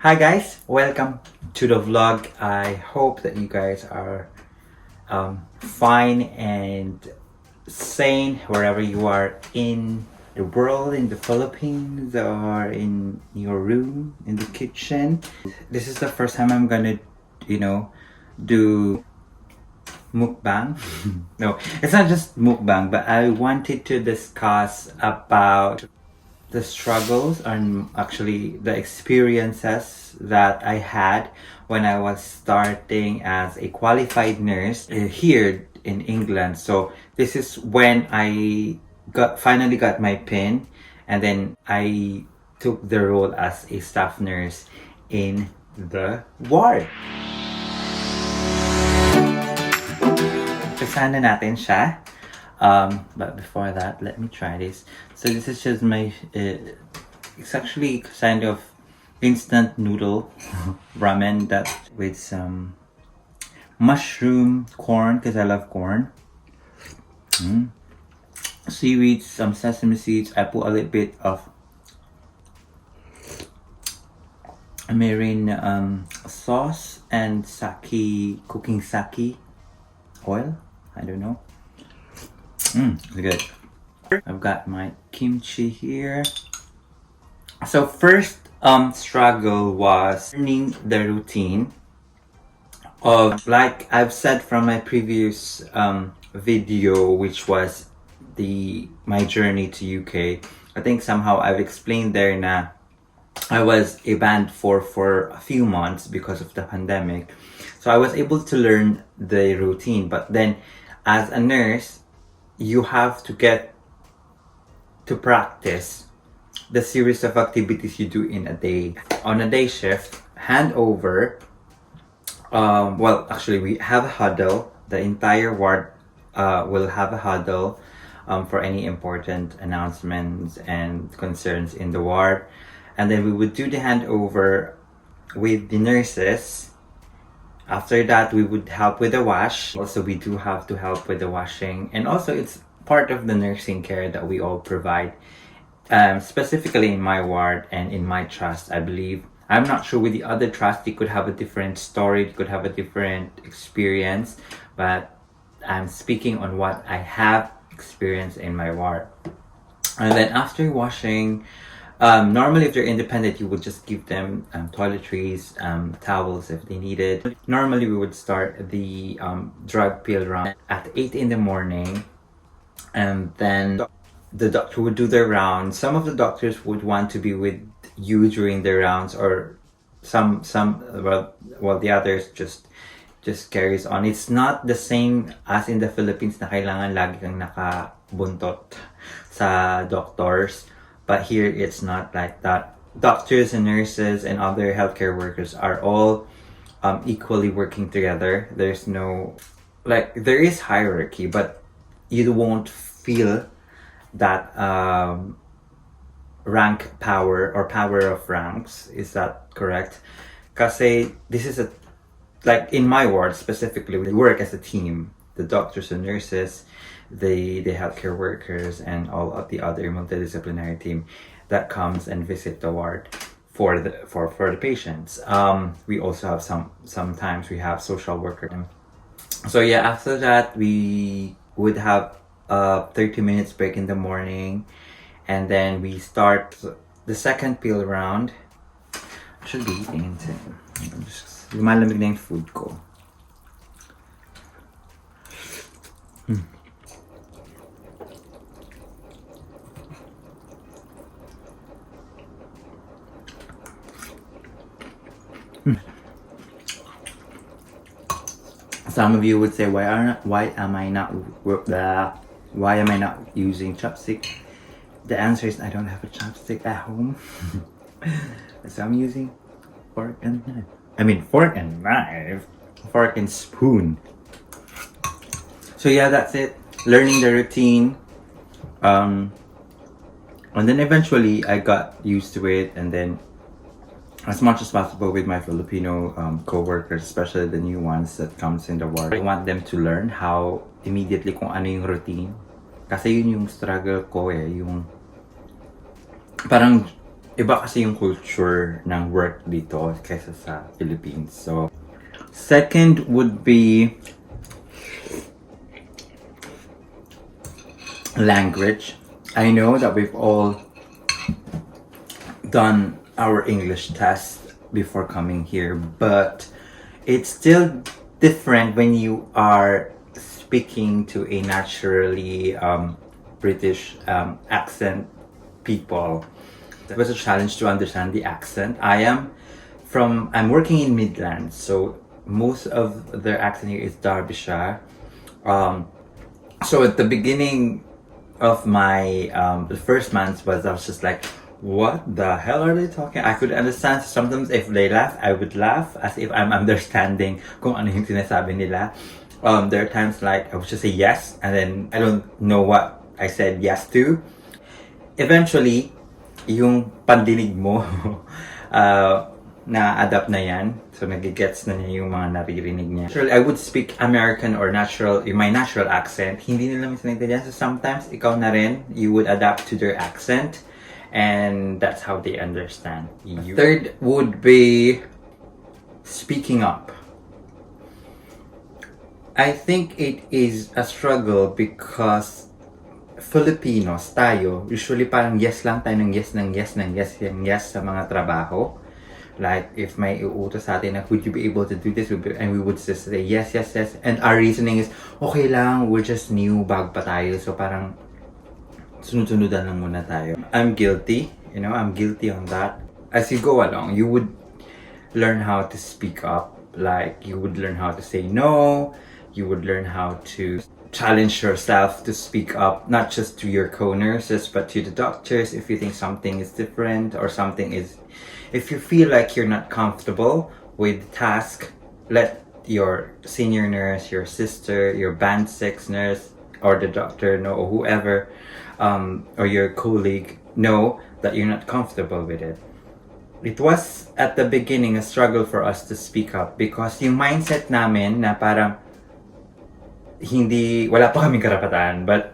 Hi guys, welcome to the vlog. I hope that you guys are fine and sane wherever you are in the world, in the Philippines, or in your room, in the kitchen. This is the first time I'm gonna, do mukbang. No, it's not just mukbang, but I wanted to discuss about the struggles and actually the experiences that I had when I was starting as a qualified nurse here in England. So this is when I finally got my PIN, and then I took the role as a staff nurse in the ward. Umpisahan na natin siya. But before that, let me try this. So this is just my, it's actually kind of instant noodle ramen that with some mushroom corn, because I love corn. Seaweed, some sesame seeds. I put a little bit of marine sauce and sake, cooking sake oil. I don't know. It's good. I've got my kimchi here. So first struggle was learning the routine of, like I've said from my previous video, which was my journey to UK. I think somehow I've explained there na I was a band for a few months because of the pandemic. So I was able to learn the routine, but then as a nurse, you have to get to practice the series of activities you do in a day. On a day shift, handover, well, actually we have a huddle. The entire ward will have a huddle for any important announcements and concerns in the ward. And then we would do the handover with the nurses. After that, we would help with the wash. Also, we do have to help with the washing. And also, it's part of the nursing care that we all provide. Specifically in my ward and in my trust, I believe. I'm not sure with the other trust, you could have a different story, you could have a different experience. But I'm speaking on what I have experienced in my ward. And then after washing, normally if they're independent, you would just give them toiletries, towels if they needed. Normally we would start the drug pill round at 8 in the morning, and then the doctor would do their rounds. Some of the doctors would want to be with you during their rounds, or some well the others just carries on. It's not the same as in the Philippines na kailangan lagi kang nakabuntot sa doctors. But here it's not like that. Doctors and nurses and other healthcare workers are all equally working together. There's no, there is hierarchy, but you won't feel that rank power or power of ranks. Is that correct? Kasi this is like in my ward specifically, we work as a team. The doctors and nurses, the healthcare workers, and all of the other multidisciplinary team that comes and visit the ward for the patients. We also have sometimes we have social worker. So yeah, after that we would have a 30 minutes break in the morning, and then we start the second pill round. I should be eating into lumalamig na yung food ko. Some of you would say, why am I not using chopstick? The answer is I don't have a chopstick at home. So I'm using fork and knife. I mean fork and knife. Fork and spoon. So yeah, that's it. Learning the routine. And then eventually I got used to it, and then as much as possible with my Filipino co-workers, especially the new ones that comes in the ward, I want them to learn how immediately kung ano yung routine. Kasi yun yung struggle ko yung parang iba kasi yung culture ng work dito kaysa sa Philippines. So, second would be language. I know that we've all done our English test before coming here, but it's still different when you are speaking to a naturally British accent people. It was a challenge to understand the accent. I'm working in Midlands, so most of their accent here is Derbyshire. So at the beginning of my the first month I was just like, what the hell are they talking? I could understand. Sometimes if they laugh, I would laugh as if I'm understanding kung ano yung sinasabi nila. There are times like I would just say yes, and then I don't know what I said yes to. Eventually, yung pandinig mo, na-adapt na yan. So, nagigets na niya yung mga naririnig niya. Actually, I would speak American or my natural accent. Hindi nila minsan naintindihan. So, sometimes, ikaw na rin, you would adapt to their accent. And that's how they understand you. Third would be speaking up. I think it is a struggle because Filipinos tayo, usually parang yes lang tayo ng yes sa mga trabaho. Like, if may iutos sa atin na, would you be able to do this? And we would just say, yes. And our reasoning is, okay lang, we're just new, bago pa tayo. So parang, sunod-sunudan lang muna tayo. I'm guilty. I'm guilty on that. As you go along, you would learn how to speak up. Like, you would learn how to say no. You would learn how to challenge yourself to speak up, not just to your co-nurses, but to the doctors if you think something is different or if you feel like you're not comfortable with the task, let your senior nurse, your sister, your band 6 nurse, or the doctor know, or whoever, or your colleague know that you're not comfortable with it. It was at the beginning a struggle for us to speak up because yung mindset namin na parang wala pa kaming karapatan, but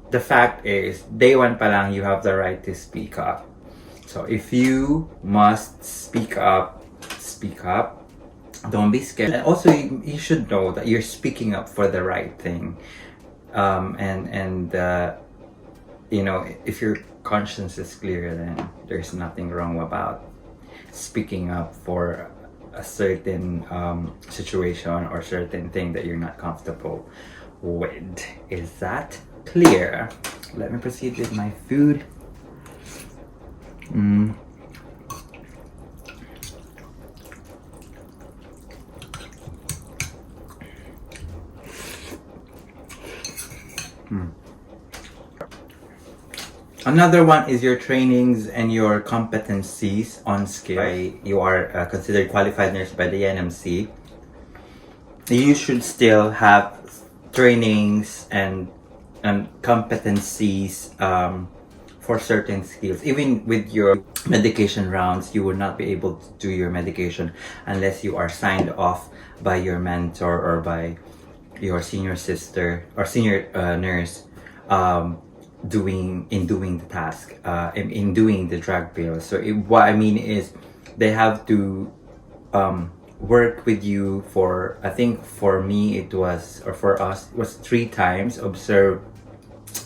the fact is, day one pa lang, you have the right to speak up. So if you must speak up. Don't be scared. And also, you should know that you're speaking up for the right thing. If your conscience is clear, then there's nothing wrong about speaking up for a certain situation or certain thing that you're not comfortable with. Is that clear? Let me proceed with my food. Another one is your trainings and your competencies on skill. You are considered qualified nurse by the NMC. You should still have trainings and competencies for certain skills. Even with your medication rounds, you will not be able to do your medication unless you are signed off by your mentor or by your senior sister or senior nurse doing the task, in doing the drug bill. So what I mean is they have to work with you for, I think for me it was, or for us, it was 3 times, observe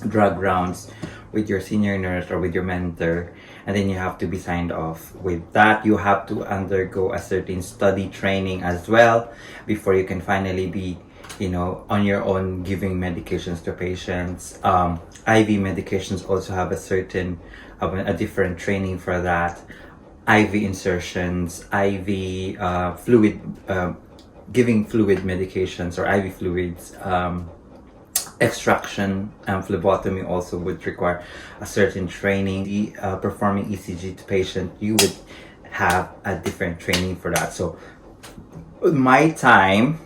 drug rounds with your senior nurse or with your mentor, and then you have to be signed off. With that, you have to undergo a certain study training as well before you can finally be on your own giving medications to patients. IV medications also have a different training for that. IV insertions, IV fluid, giving fluid medications or IV fluids, extraction and phlebotomy also would require a certain training. Performing ECG to patient, you would have a different training for that. So my time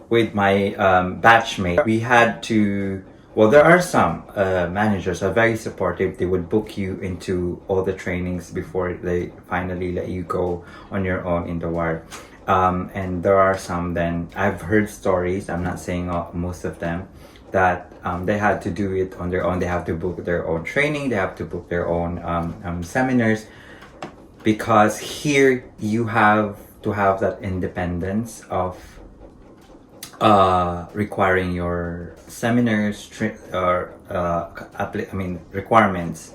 with my batchmate, we had to, there are some managers are very supportive. They would book you into all the trainings before they finally let you go on your own in the ward. And there are some, then I've heard stories, I'm not saying most of them, that they had to do it on their own. They have to book their own training. They have to book their own seminars, because here you have to have that independence of requiring your seminars requirements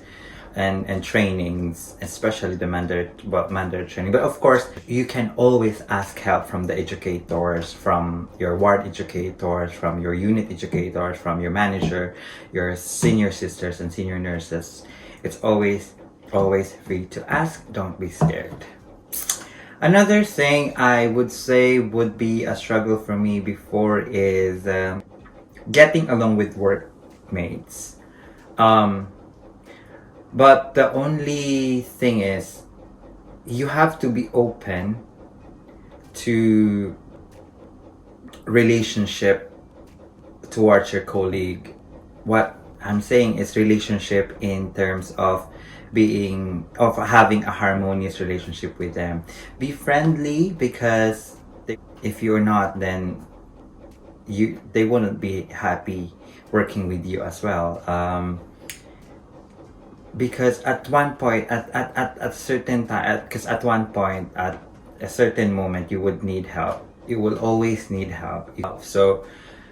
and trainings, especially the mandatory training. But of course, you can always ask help from the educators, from your ward educators, from your unit educators, from your manager, your senior sisters and senior nurses. It's always free to ask. Don't be scared. Another thing I would say would be a struggle for me before is getting along with workmates. But the only thing is, you have to be open to relationship towards your colleague. What I'm saying is relationship in terms of having a harmonious relationship with them. Be friendly, because if you're not, then they wouldn't be happy working with you as well. Because at one point, at a certain time, because at one point, at a certain moment, you would need help. You will always need help. So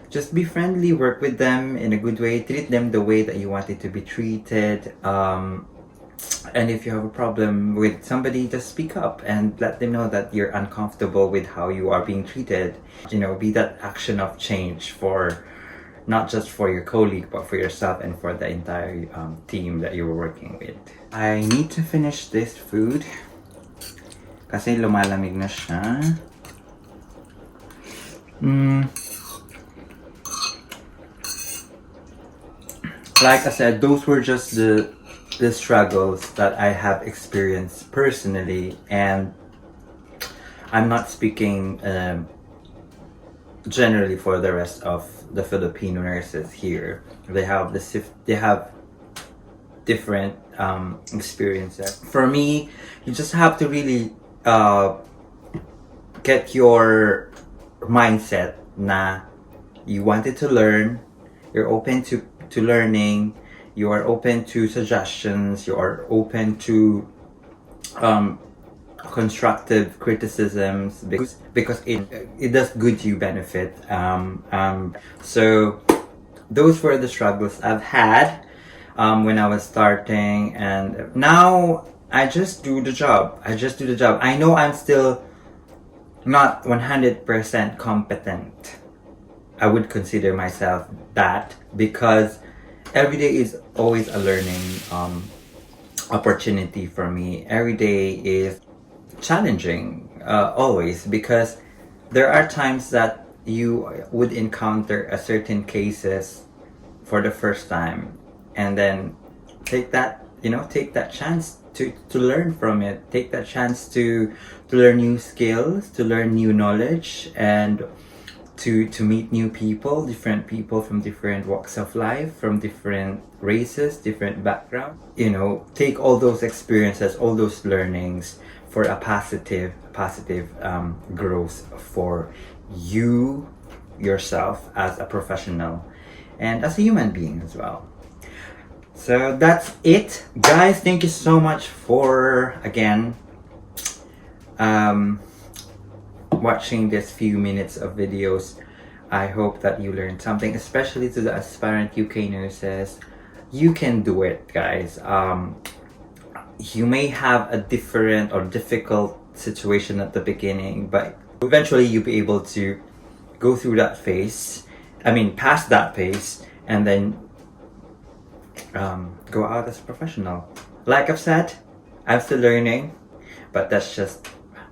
just be friendly, work with them in a good way, treat them the way that you want it to be treated. And if you have a problem with somebody, just speak up and let them know that you're uncomfortable with how you are being treated. Be that action of change for not just for your colleague, but for yourself and for the entire team that you were working with. I need to finish this food kasi lumalamig na siya. Like I said, those were just the struggles that I have experienced personally, and I'm not speaking generally for the rest of the Filipino nurses here. They have different experiences. For me, you just have to really get your mindset na you wanted to learn, you're open to learning, you are open to suggestions, you are open to constructive criticisms, because it does good you benefit. So those were the struggles I've had when I was starting, and now I just do the job. I know I'm still not 100% competent. I would consider myself that, because every day is always a learning opportunity for me. Every day is challenging, always, because there are times that you would encounter a certain cases for the first time, and then take that chance to learn from it. Take that chance to learn new skills, to learn new knowledge, and to meet new people, different people from different walks of life, from different races, different backgrounds. Take all those experiences, all those learnings for a positive growth for you, yourself, as a professional and as a human being as well. So that's it, guys. Thank you so much for again watching this few minutes of videos. I hope that you learned something, especially to the aspirant UK nurses. You can do it, guys. You may have a different or difficult situation at the beginning, but eventually you'll be able to go through that phase, past that phase, and then go out as a professional. Like I've said, I'm still learning, but that's just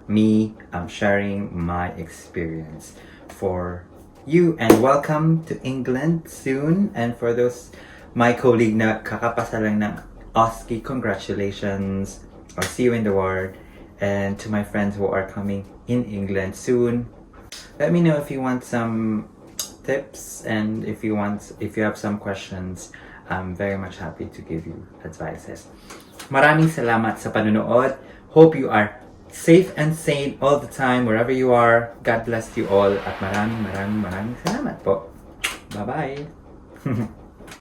me. I'm sharing my experience for you, and welcome to England soon. And for those my colleague na kakapasa lang ng OSCE, congratulations. I'll see you in the ward. And to my friends who are coming in England soon, let me know if you want some tips, and if you have some questions. I'm very much happy to give you advices. Maraming salamat sa panonood. Hope you are safe and sane all the time wherever you are. God bless you all, at maraming salamat po. Bye-bye.